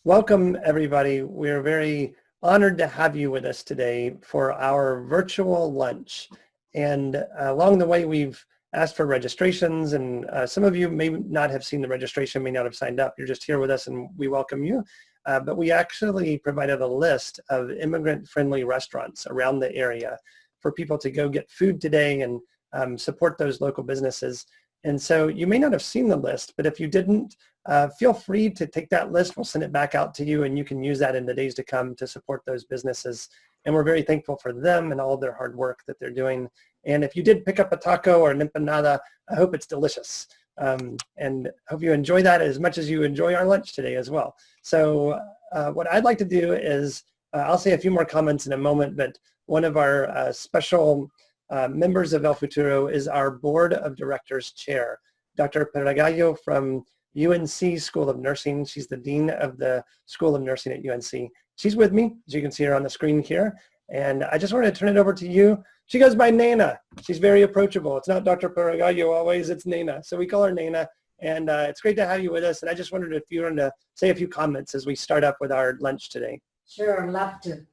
Welcome, everybody. We're very honored to have you with us today for our virtual lunch. And along the way, we've asked for registrations, and some of you may not have seen the registration, may not have signed up. You're just here with us, and we welcome you. But we actually provided a list of immigrant-friendly restaurants around the area for people to go get food today and support those local businesses. And so you may not have seen the list, but if you didn't, feel free to take that list. We'll send it back out to you, and you can use that in the days to come to support those businesses. And we're very thankful for them and all of their hard work that they're doing. And if you did pick up a taco or an empanada, I hope it's delicious. And hope you enjoy that as much as you enjoy our lunch today as well. So what I'd like to do is, I'll say a few more comments in a moment, but one of our special members of El Futuro is our Board of Directors Chair, Dr. Peragallo from UNC School of Nursing. She's the Dean of the School of Nursing at UNC. She's with me, as you can see her on the screen here. And I just wanted to turn it over to you. She goes by Nana. She's very approachable. It's not Dr. Peragallo always, it's Nana. So we call her Nana. And it's great to have you with us. And I just wondered if you wanted to say a few comments as we start up with our lunch today. Sure, love to.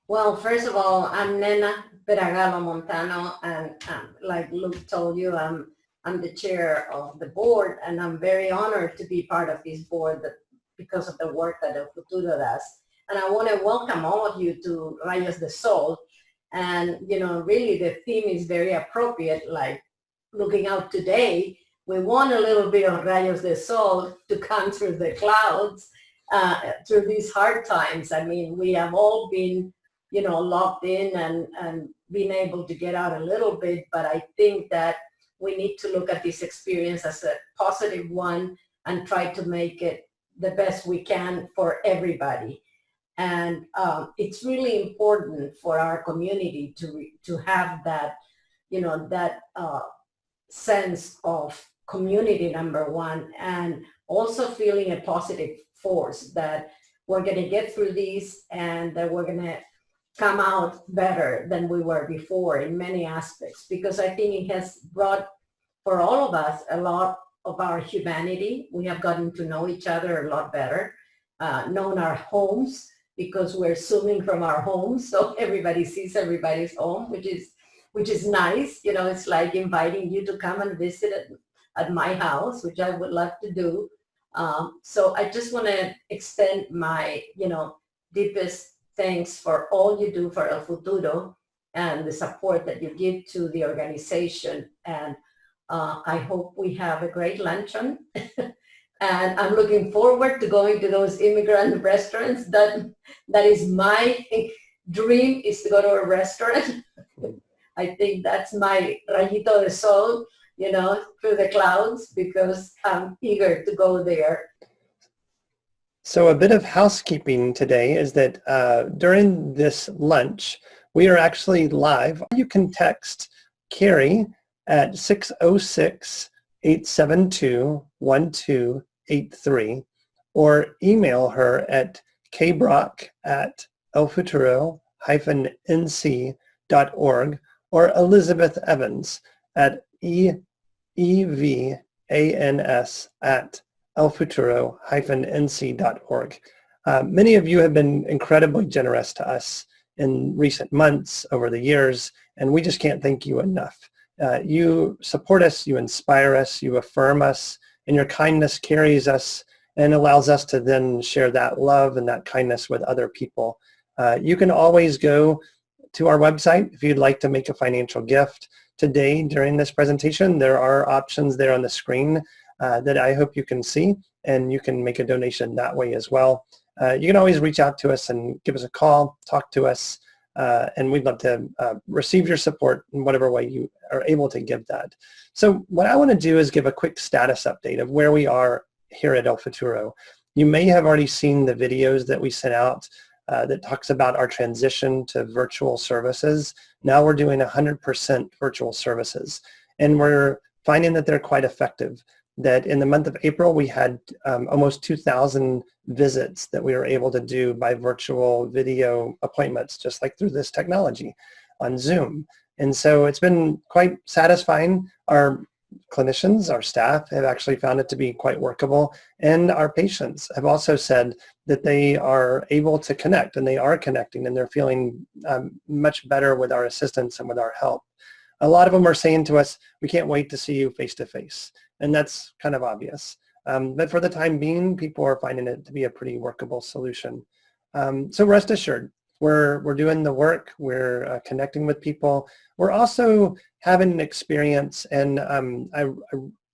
Well, first of all, I'm Nena Peragallo Montano, and like Luke told you, I'm the chair of the board, and I'm very honored to be part of this board because of the work that El Futuro does. And I want to welcome all of you to Rayos de Sol. And, you know, really the theme is very appropriate, like looking out today, we want a little bit of Rayos de Sol to come through the clouds through these hard times. I mean, we have all been, you know, locked in and been able to get out a little bit, but I think that we need to look at this experience as a positive one and try to make it the best we can for everybody. And it's really important for our community to have that, you know, that sense of community, number one, and also feeling a positive force that we're going to get through these and that we're going to come out better than we were before in many aspects, because I think it has brought for all of us a lot of our humanity. We have gotten to know each other a lot better, known our homes, because we're zooming from our homes, so everybody sees everybody's home, which is nice. You know, it's like inviting you to come and visit at my house, which I would love to do. So I just want to extend my, you know, deepest thanks for all you do for El Futuro and the support that you give to the organization. And I hope we have a great luncheon. And I'm looking forward to going to those immigrant restaurants. That is my dream, is to go to a restaurant. I think that's my rayito de sol, you know, through the clouds, because I'm eager to go there. So a bit of housekeeping today is that during this lunch, we are actually live. You can text Carrie at 606-872-1283 or email her at kbrock@elfuturo-nc.org or Elizabeth Evans at evans@elfuturo-nc.org. Many of you have been incredibly generous to us in recent months, over the years, and we just can't thank you enough. You support us, you inspire us, you affirm us, and your kindness carries us and allows us to then share that love and that kindness with other people. You can always go to our website if you'd like to make a financial gift. Today, during this presentation, there are options there on the screen that I hope you can see, and you can make a donation that way as well. You can always reach out to us and give us a call, talk to us, and we'd love to receive your support in whatever way you are able to give that. So what I want to do is give a quick status update of where we are here at El Futuro. You may have already seen the videos that we sent out that talks about our transition to virtual services. Now we're doing 100% virtual services, and we're finding that they're quite effective. That in the month of April, we had almost 2,000 visits that we were able to do by virtual video appointments, just like through this technology on Zoom. And so it's been quite satisfying. Our clinicians, our staff have actually found it to be quite workable, and our patients have also said that they are able to connect, and they are connecting, and they're feeling much better with our assistance and with our help. A lot of them are saying to us, we can't wait to see you face to face, and that's kind of obvious. But for the time being, people are finding it to be a pretty workable solution. So rest assured, we're doing the work, we're connecting with people. We're also having an experience, and I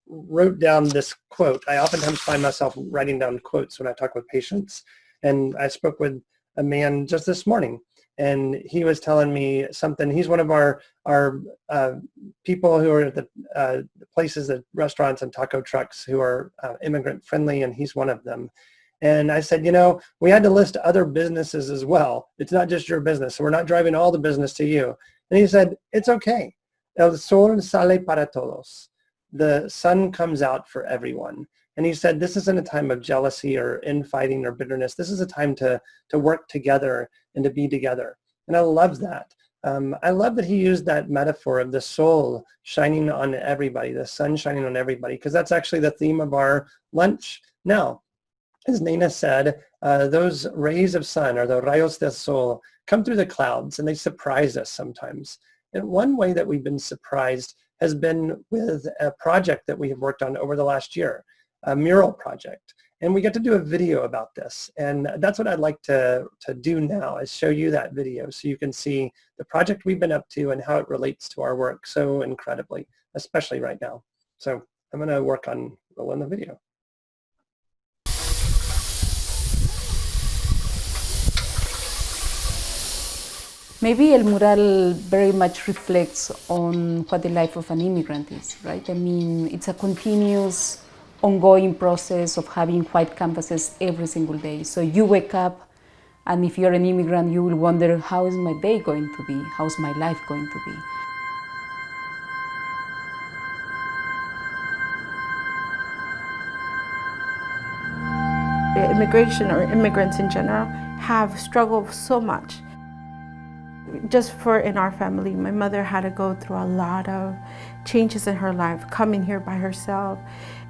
wrote down this quote. I oftentimes find myself writing down quotes when I talk with patients, and I spoke with a man just this morning, and he was telling me something. He's one of our people who are at the places, the restaurants and taco trucks who are immigrant friendly, and he's one of them. And I said, we had to list other businesses as well. It's not just your business. So we're not driving all the business to you. And he said, it's okay. El sol sale para todos. The sun comes out for everyone. And he said, this isn't a time of jealousy or infighting or bitterness. This is a time to work together and to be together. And I love that. I love that he used that metaphor of the sol shining on everybody, the sun shining on everybody, because that's actually the theme of our lunch now. As Nena said, those rays of sun, or the rayos del sol, come through the clouds, and they surprise us sometimes. And one way that we've been surprised has been with a project that we have worked on over the last year, a mural project. And we get to do a video about this. And that's what I'd like to do now, is show you that video so you can see the project we've been up to and how it relates to our work so incredibly, especially right now. So I'm going to work on rolling the video. Maybe El Mural very much reflects on what the life of an immigrant is, right? I mean, it's a continuous, ongoing process of having white canvases every single day. So you wake up, and if you're an immigrant, you will wonder, how is my day going to be? How's my life going to be? Immigration, or immigrants in general, have struggled so much. Just in our family, my mother had to go through a lot of changes in her life, coming here by herself.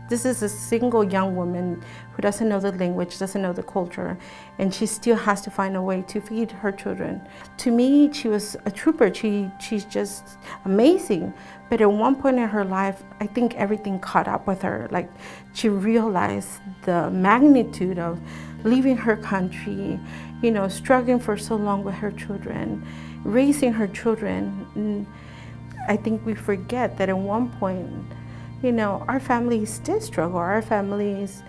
This is a single young woman who doesn't know the language, doesn't know the culture, and she still has to find a way to feed her children. To me, she was a trooper. She's just amazing. But at one point in her life, I think everything caught up with her. Like, she realized the magnitude of leaving her country, struggling for so long with her children, raising her children. And I think we forget that at one point, our families did struggle. Our families,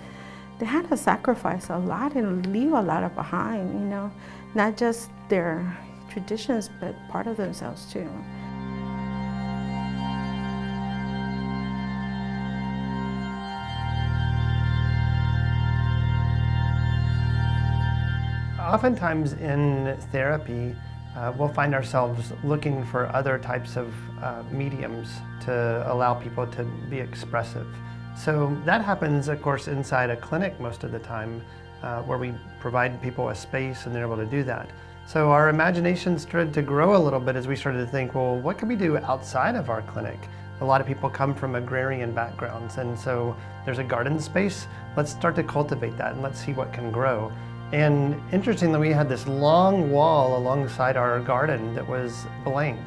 they had to sacrifice a lot and leave a lot behind, not just their traditions, but part of themselves too. Oftentimes in therapy, we'll find ourselves looking for other types of mediums to allow people to be expressive. So that happens, of course, inside a clinic most of the time, where we provide people a space and they're able to do that. So our imagination started to grow a little bit as we started to think, well, what can we do outside of our clinic? A lot of people come from agrarian backgrounds, and so there's a garden space. Let's start to cultivate that and let's see what can grow. And interestingly, we had this long wall alongside our garden that was blank.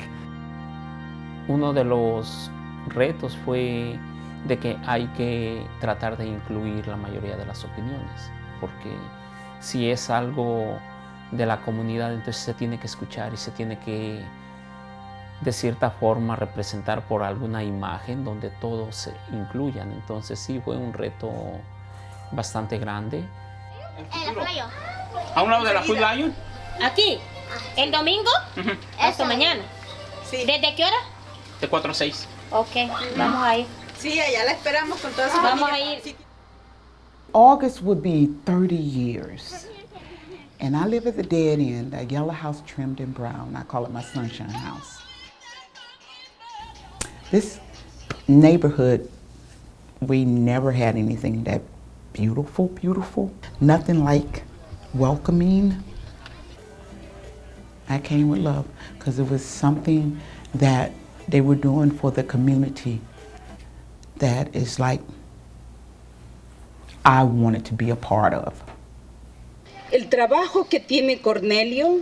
Uno de los retos fue de que hay que tratar de incluir la mayoría de las opiniones, porque si es algo de la comunidad, entonces se tiene que escuchar y se tiene que, de cierta forma, representar por alguna imagen donde todos se incluyan. Entonces sí, fue un reto bastante grande. ¿A un lado de la Food Lion? Aquí, el domingo, hasta mañana. Sí. ¿Desde qué hora? De 4 a 6. Ok, vamos a ir. Sí, allá la esperamos con toda su Vamos familia. a ir. August would be 30 years. And I live at the dead end, a yellow house trimmed in brown. I call it my sunshine house. This neighborhood, we never had anything that beautiful. Nothing like welcoming. I came with love because it was something that they were doing for the community. that is like I wanted to be a part of. El trabajo que tiene Cornelio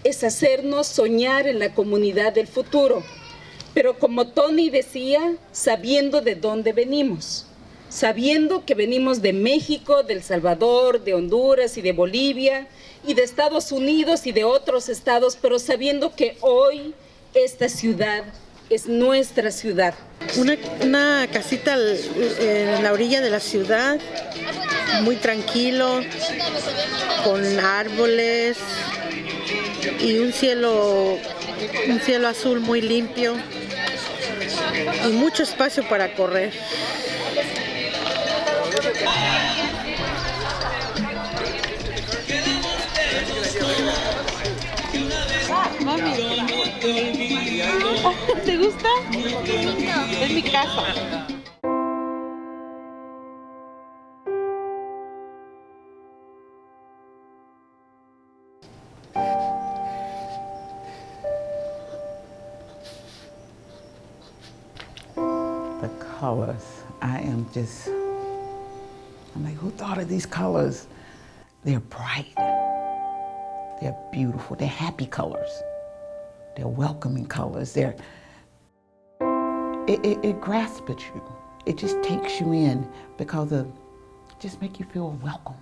es hacernos soñar en la comunidad del futuro, pero como Tony decía, sabiendo de dónde venimos, sabiendo que venimos de México, de El Salvador, de Honduras y de Bolivia, y de Estados Unidos y de otros estados, pero sabiendo que hoy esta ciudad es nuestra ciudad. Una casita en la orilla de la ciudad, muy tranquilo, con árboles y un cielo azul muy limpio y mucho espacio para correr. Mami, ¿te gusta? Es mi casa. The colors, I'm like, who thought of these colors? They're bright, they're beautiful, they're happy colors, they're welcoming colors, it grasps at you, it just takes you in because it just make you feel welcome.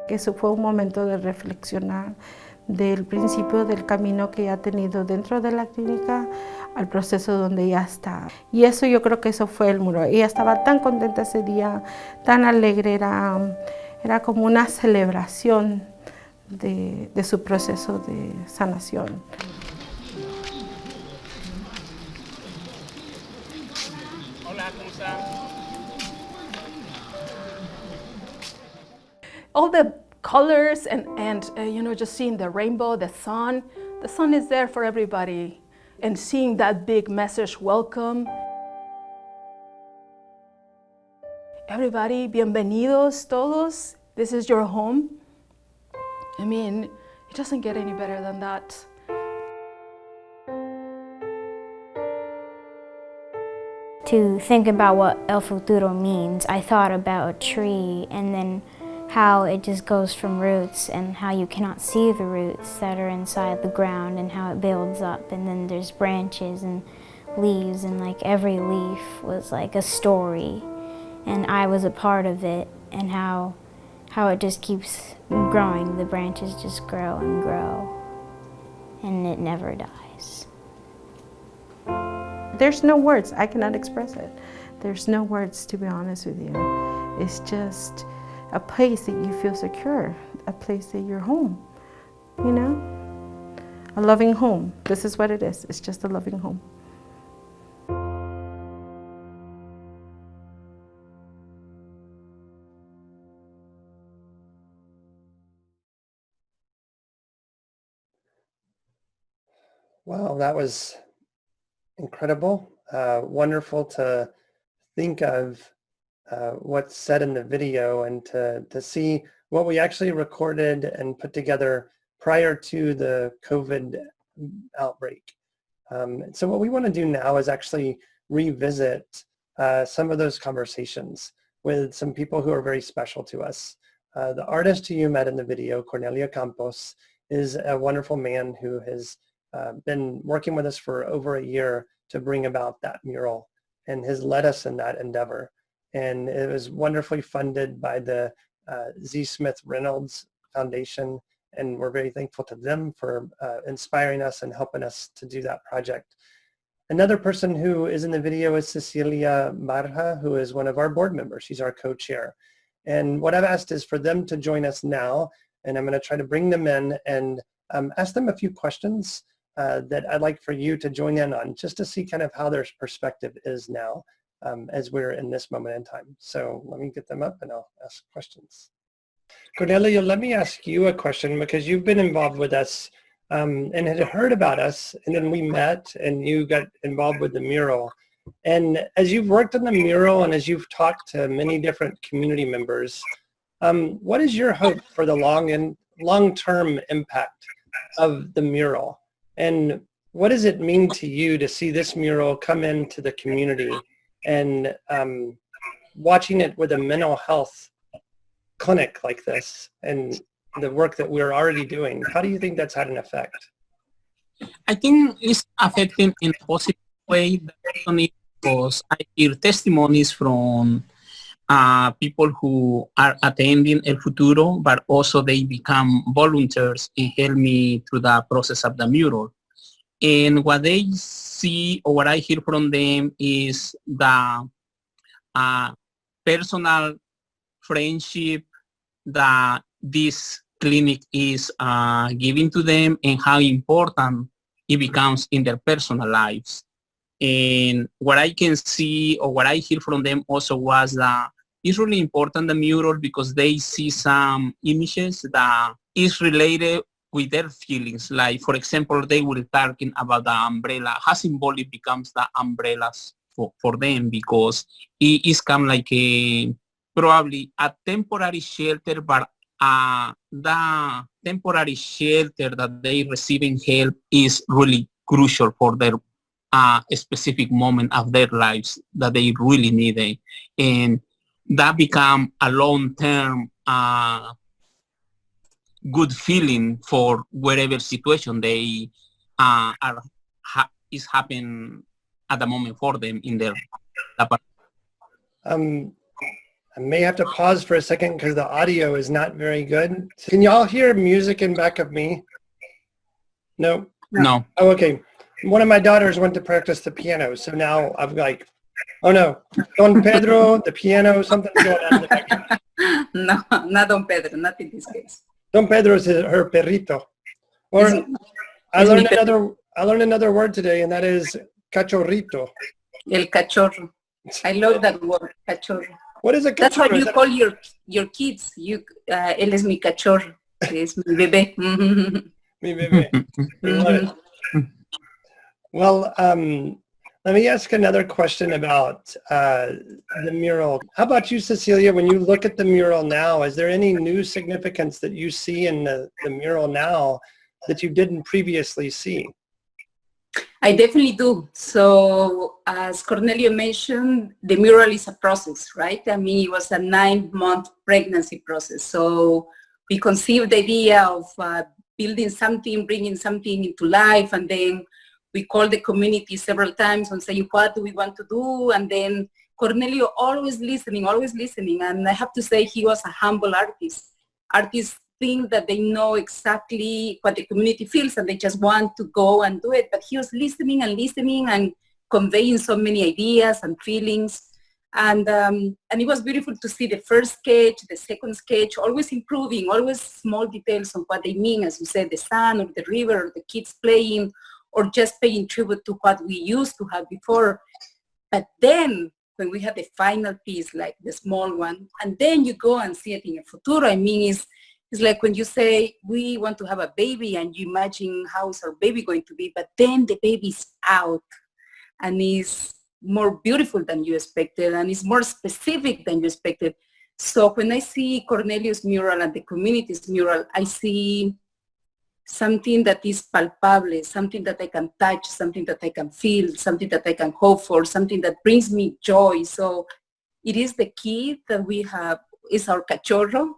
Que eso fue un momento de reflexionar del principio del camino que ha tenido dentro de la clínica al proceso donde ya está. Y eso yo creo que eso fue el muro. Ella estaba tan contenta ese día, tan alegre, era como una celebración de su proceso de sanación. Hola, ¿cómo está? All the colors and you know, just seeing the rainbow, the sun is there for everybody, and seeing that big message, welcome. Everybody, bienvenidos todos, this is your home. I mean, it doesn't get any better than that. To think about what El Futuro means, I thought about a tree and then how it just goes from roots and how you cannot see the roots that are inside the ground and how it builds up, and then there's branches and leaves, and like every leaf was like a story and I was a part of it, and how it just keeps growing. The branches just grow and grow and it never dies. There's no words, I cannot express it. There's no words, to be honest with you. It's just a place that you feel secure, a place that you're home, you know? A loving home. This is what it is. It's just a loving home. Wow, that was incredible. Wonderful to think of what's said in the video and to see what we actually recorded and put together prior to the COVID outbreak. So what we want to do now is actually revisit some of those conversations with some people who are very special to us. The artist who you met in the video, Cornelio Campos, is a wonderful man who has been working with us for over a year to bring about that mural and has led us in that endeavor. And it was wonderfully funded by the Z. Smith Reynolds Foundation, and we're very thankful to them for inspiring us and helping us to do that project. Another person who is in the video is Cecilia Marja, who is one of our board members. She's our co-chair. And what I've asked is for them to join us now, and I'm going to try to bring them in and ask them a few questions that I'd like for you to join in on, just to see kind of how their perspective is now as we're in this moment in time. So let me get them up and I'll ask questions. Cornelio, let me ask you a question, because you've been involved with us and had heard about us, and then we met and you got involved with the mural. And as you've worked on the mural and as you've talked to many different community members, what is your hope for the long-term impact of the mural? And what does it mean to you to see this mural come into the community and watching it with a mental health clinic like this and the work that we're already doing? How do you think that's had an effect? I think it's affecting in a positive way because I hear testimonies from people who are attending El Futuro, but also they become volunteers and help me through the process of the mural. And what they see or what I hear from them is the personal friendship that this clinic is giving to them and how important it becomes in their personal lives. And what I can see or what I hear from them also was that it's really important, the mural, because they see some images that is related with their feelings. Like, for example, they were talking about the umbrella, how symbolic becomes the umbrellas for them, because it is kind of like probably a temporary shelter, but the temporary shelter that they receiving help is really crucial for their a specific moment of their lives that they really need it. And that become a long-term good feeling for whatever situation they is happening at the moment for them in their I may have to pause for a second because the audio is not very good. Can y'all hear music in back of me? No? No. Oh, okay. One of my daughters went to practice the piano, so now I'm like, oh no, Don Pedro, the piano, something's going on in the background. No, not Don Pedro, not in this case. Don Pedro is her perrito. Or I learned another word today, and that is cachorrito. El cachorro. I love that word, cachorro. What is a cachorro? That's what you call your kids. Él es mi cachorro. Es mi bebé. Mi bebé. I love it. Well, let me ask another question about the mural. How about you, Cecilia? When you look at the mural now, is there any new significance that you see in the mural now that you didn't previously see? I definitely do. So as Cornelio mentioned, the mural is a process, right? I mean, it was a 9-month pregnancy process. So we conceived the idea of building something, bringing something into life, and then we called the community several times and saying, what do we want to do? And then Cornelio always listening. And I have to say he was a humble artist. Artists think that they know exactly what the community feels and they just want to go and do it. But he was listening and conveying so many ideas and feelings. And it was beautiful to see the first sketch, the second sketch, always improving, always small details on what they mean, as you said, the sun or the river or the kids playing, or just paying tribute to what we used to have before. But then when we have the final piece, like the small one, and then you go and see it in El Futuro, I mean, it's like when you say, we want to have a baby and you imagine how is our baby going to be, but then the baby's out and is more beautiful than you expected and is more specific than you expected. So when I see Cornelio's mural and the community's mural, I see something that is palpable, something that I can touch, something that I can feel, something that I can hope for, something that brings me joy. So it is the key that we have, is our cachorro,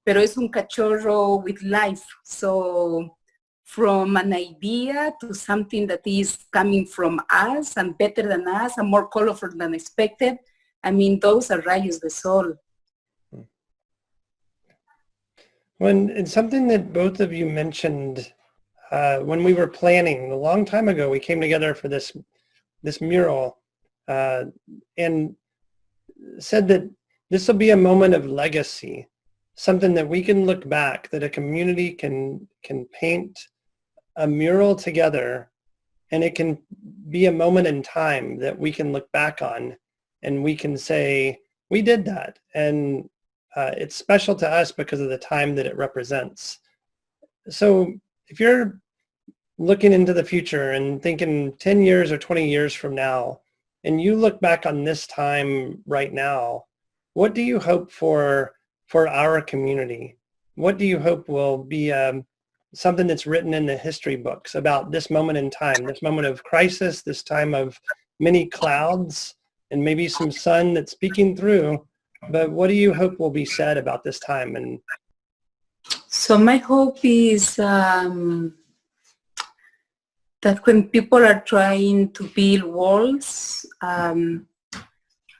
pero es un cachorro with life. So from an idea to something that is coming from us and better than us and more colorful than expected, I mean, those are Rayos de Sol. When it's something that both of you mentioned when we were planning a long time ago, we came together for this mural and said that this will be a moment of legacy, something that we can look back, that a community can paint a mural together, and it can be a moment in time that we can look back on and we can say, we did that. And it's special to us because of the time that it represents. So if you're looking into the future and thinking 10 years or 20 years from now, and you look back on this time right now, what do you hope for our community? What do you hope will be something that's written in the history books about this moment in time, this moment of crisis, this time of many clouds and maybe some sun that's peeking through. But what do you hope will be said about this time? And so my hope is that when people are trying to build walls,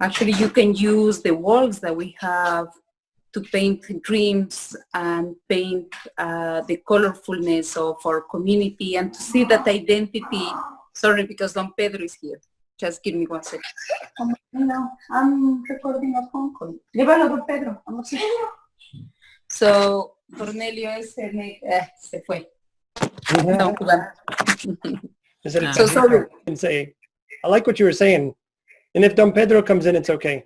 actually you can use the walls that we have to paint dreams and paint the colorfulness of our community and to see that identity. Sorry, because Don Pedro is here. Just give me 1 second. No, I'm recording a phone call. Llévalo, Don Pedro. So, Cornelio es se fue. No, so sorry. And say, I like what you were saying. And if Don Pedro comes in, it's okay.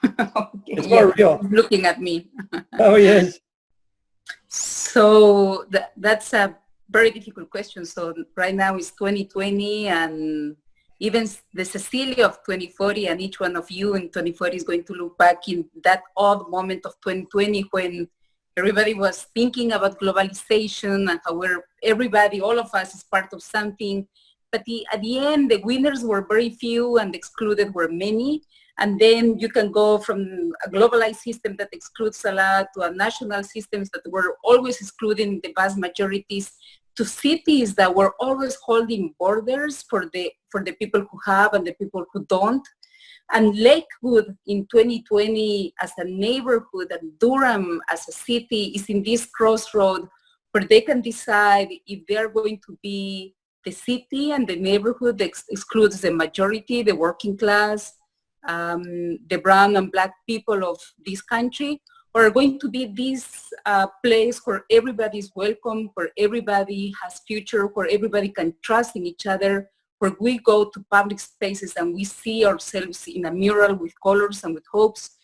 Okay, it's more real. Looking at me. Oh, yes. So that's a very difficult question. So right now it's 2020 and even the Cecilia of 2040 and each one of you in 2040 is going to look back in that odd moment of 2020 when everybody was thinking about globalization and how everybody, all of us is part of something. But at the end, the winners were very few and the excluded were many. And then you can go from a globalized system that excludes a lot to a national systems that were always excluding the vast majorities to cities that were always holding borders for the people who have and the people who don't. And Lakewood in 2020 as a neighborhood and Durham as a city is in this crossroad where they can decide if they are going to be the city and the neighborhood that excludes the majority, the working class, the brown and black people of this country, or are going to be this place where everybody is welcome, where everybody has future, where everybody can trust in each other, where we go to public spaces and we see ourselves in a mural with colors and with hopes.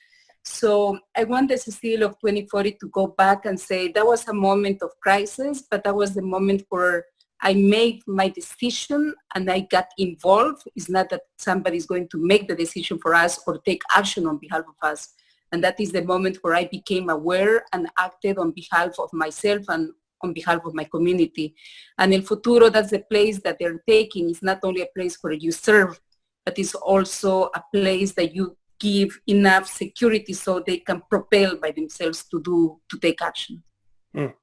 So I want the Cecilia of 2040 to go back and say that was a moment of crisis, but that was the moment where I made my decision and I got involved. It's not that somebody's going to make the decision for us or take action on behalf of us. And that is the moment where I became aware and acted on behalf of myself and on behalf of my community. And El Futuro, that's the place that they're taking. It's not only a place where you serve, but it's also a place that you give enough security so they can propel by themselves to take action. Mm.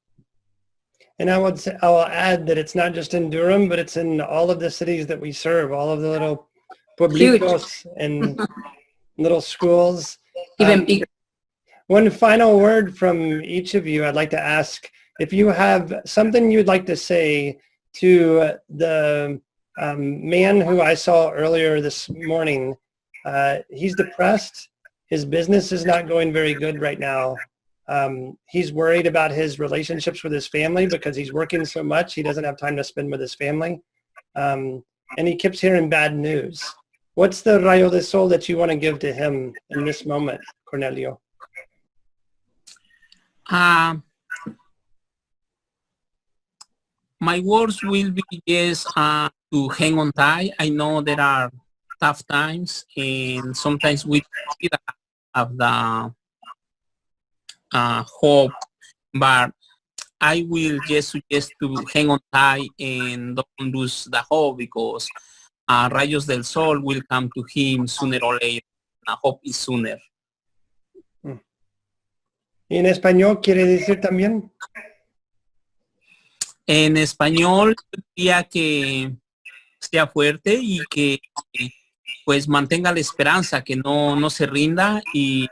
And I will add that it's not just in Durham, but it's in all of the cities that we serve, all of the little pueblitos and little schools. Even bigger. One final word from each of you. I'd like to ask if you have something you'd like to say to the man who I saw earlier this morning. He's depressed. His business is not going very good right now. He's worried about his relationships with his family because he's working so much. He doesn't have time to spend with his family. And he keeps hearing bad news. What's the rayo de sol that you want to give to him in this moment, Cornelio? My words will be just to hang on tight. I know there are tough times and sometimes we have the hope, but I will just suggest to hang on tight and don't lose the hope because Rayos del Sol will come to him sooner or later. I hope is sooner. ¿Y en español quiere decir también? En español diría que sea fuerte y que pues mantenga la esperanza, que no se rinda y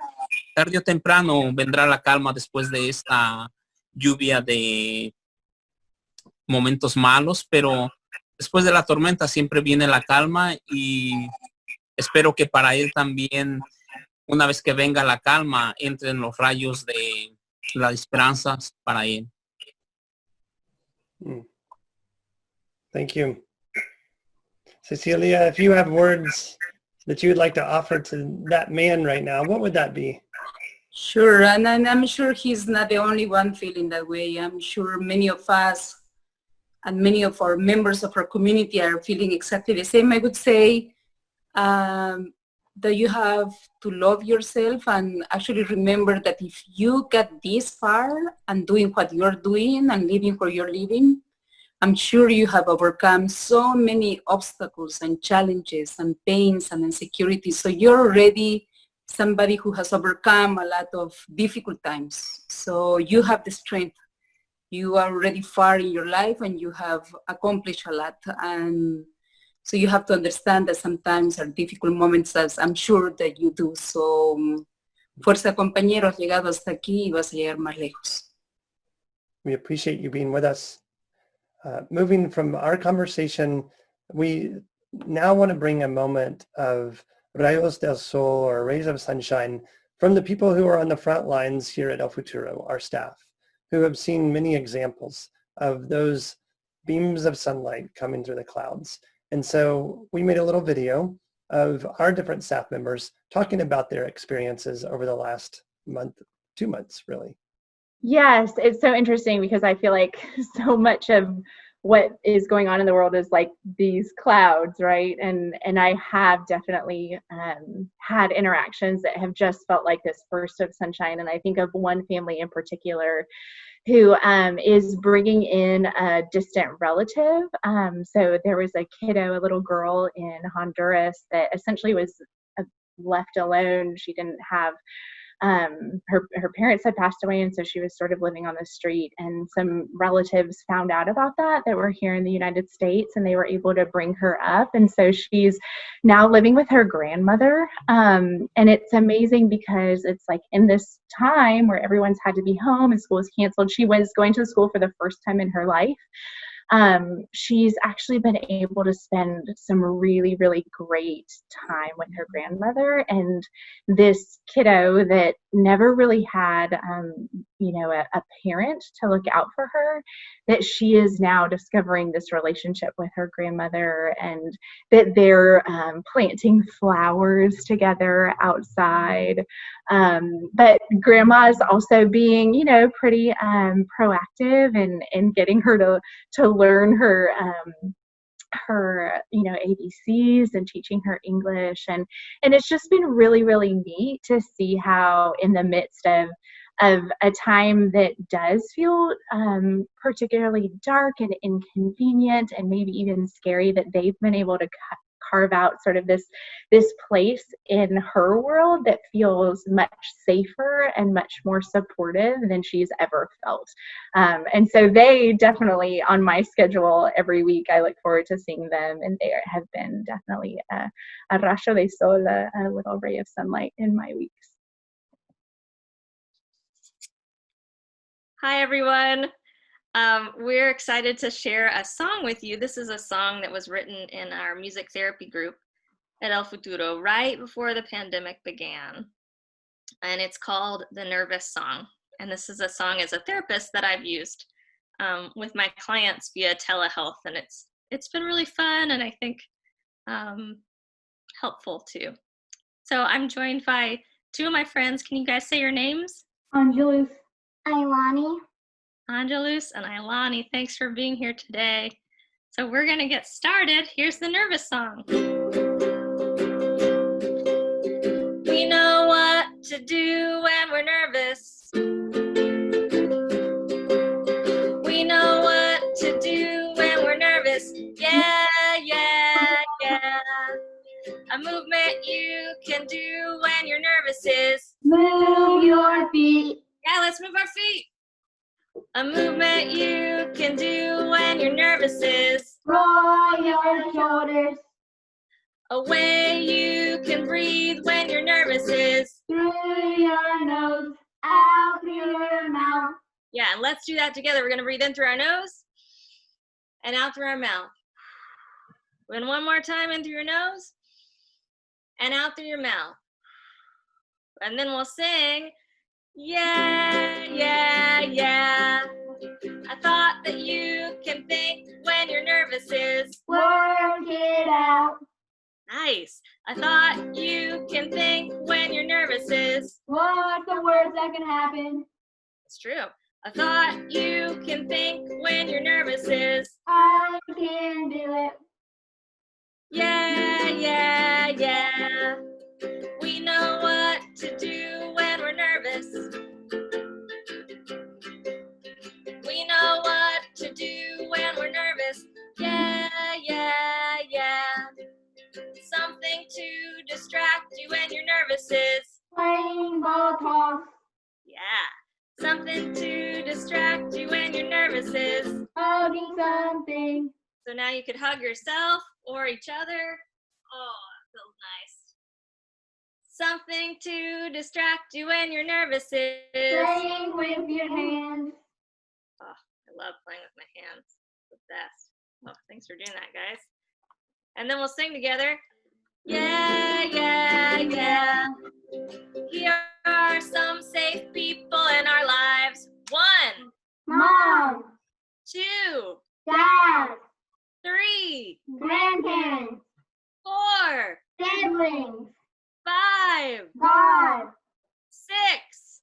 tarde o temprano vendrá la calma después de esta lluvia de momentos malos, pero después de la tormenta siempre viene la calma y espero que para él también, una vez que venga la calma, entren los rayos de la esperanza para él. Thank you. Cecilia, if you have words that you would like to offer to that man right now, what would that be? Sure, and I'm sure he's not the only one feeling that way. I'm sure many of us and many of our members of our community are feeling exactly the same. I would say that you have to love yourself and actually remember that if you get this far and doing what you're doing and living where you're living, I'm sure you have overcome so many obstacles and challenges and pains and insecurities. So you're already somebody who has overcome a lot of difficult times. So you have the strength. You are already far in your life and you have accomplished a lot. And so you have to understand that sometimes are difficult moments, as I'm sure that you do. So, fuerza compañero, has llegado hasta aquí y vas a llegar más lejos. We appreciate you being with us. Moving from our conversation, we now want to bring a moment of Rayos del Sol, or rays of sunshine, from the people who are on the front lines here at El Futuro, our staff, who have seen many examples of those beams of sunlight coming through the clouds. And so we made a little video of our different staff members talking about their experiences over the last month, 2 months, really. Yes, it's so interesting because I feel like so much of what is going on in the world is like these clouds, right? And I have definitely had interactions that have just felt like this burst of sunshine. And I think of one family in particular who is bringing in a distant relative. So there was a kiddo, a little girl in Honduras that essentially was left alone. She didn't have her parents had passed away, and so she was sort of living on the street, and some relatives found out about that were here in the United States, and they were able to bring her up, and so she's now living with her grandmother. And it's amazing because it's like in this time where everyone's had to be home and school is canceled, she was going to school for the first time in her life. She's actually been able to spend some really, really great time with her grandmother, and this kiddo that never really had, a parent to look out for her, that she is now discovering this relationship with her grandmother, and that they're planting flowers together outside. But grandma's also being, pretty proactive and getting her to learn her ABCs and teaching her English, and it's just been really, really neat to see how in the midst of a time that does feel particularly dark and inconvenient and maybe even scary, that they've been able to carve out sort of this place in her world that feels much safer and much more supportive than she's ever felt. And so they definitely on my schedule every week. I look forward to seeing them, and they have been definitely a rayo de sol, a little ray of sunlight in my weeks. Hi, everyone. We're excited to share a song with you. This is a song that was written in our music therapy group at El Futuro right before the pandemic began. And it's called The Nervous Song. And this is a song as a therapist that I've used with my clients via telehealth. And it's been really fun, and I think helpful too. So I'm joined by two of my friends. Can you guys say your names? Angelus. Ailani. Angelus and Ailani, thanks for being here today. So we're going to get started. Here's the nervous song. We know what to do when we're nervous. We know what to do when we're nervous. Yeah, yeah, yeah. A movement you can do when you're nervous is move your feet. Yeah, let's move our feet. A movement you can do when you're nervous is roll your shoulders. A way you can breathe when you're nervous is through your nose, out through your mouth. Yeah, and let's do that together. We're going to breathe in through our nose and out through our mouth. And one more time, in through your nose and out through your mouth. And then we'll sing, yeah, yeah, yeah. I thought that you can think when you're nervous is work it out. Nice. I thought you can think when you're nervous is what's the worst that can happen? It's true. I thought you can think when you're nervous is I can do it. Yeah, yeah, yeah. know what to do when we're nervous. We know what to do when we're nervous. Yeah, yeah, yeah. Something to distract you when you're nervous is playing ball toss. yeah. Something to distract you when you're nervous is Hugging something. So now you could hug yourself or each other. Oh, it feels nice. Something to distract you when you're nervous is Playing with your hands. Oh, I love playing with my hands. It's the best. Oh, thanks for doing that, guys. And then we'll sing together. Yeah, yeah, yeah. Here are some safe people in our lives. 1, Mom. 2, Dad. 3, Grandparents. 4, Siblings. 5, God. 6,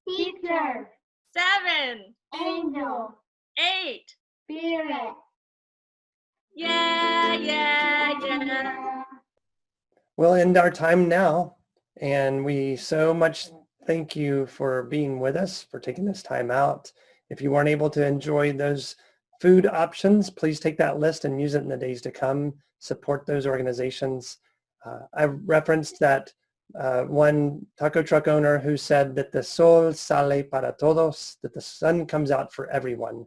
Teacher. 7, Angel. 8. Spirit. Yeah, yeah, yeah. We'll end our time now, and we so much thank you for being with us, for taking this time out. If you weren't able to enjoy those food options, please take that list and use it in the days to come. Support those organizations. I referenced that one taco truck owner who said that the sol sale para todos, that the sun comes out for everyone.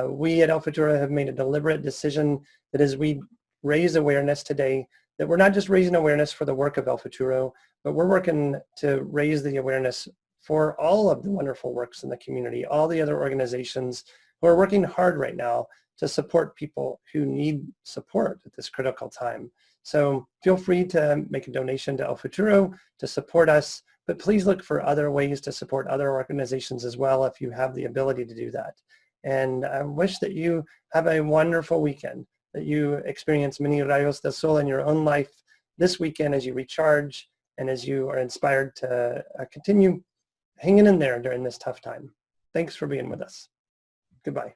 We at El Futuro have made a deliberate decision that as we raise awareness today, that we're not just raising awareness for the work of El Futuro, but we're working to raise the awareness for all of the wonderful works in the community, all the other organizations who are working hard right now to support people who need support at this critical time. So feel free to make a donation to El Futuro to support us, but please look for other ways to support other organizations as well if you have the ability to do that. And I wish that you have a wonderful weekend, that you experience many rayos del sol in your own life this weekend as you recharge and as you are inspired to continue hanging in there during this tough time. Thanks for being with us. Goodbye.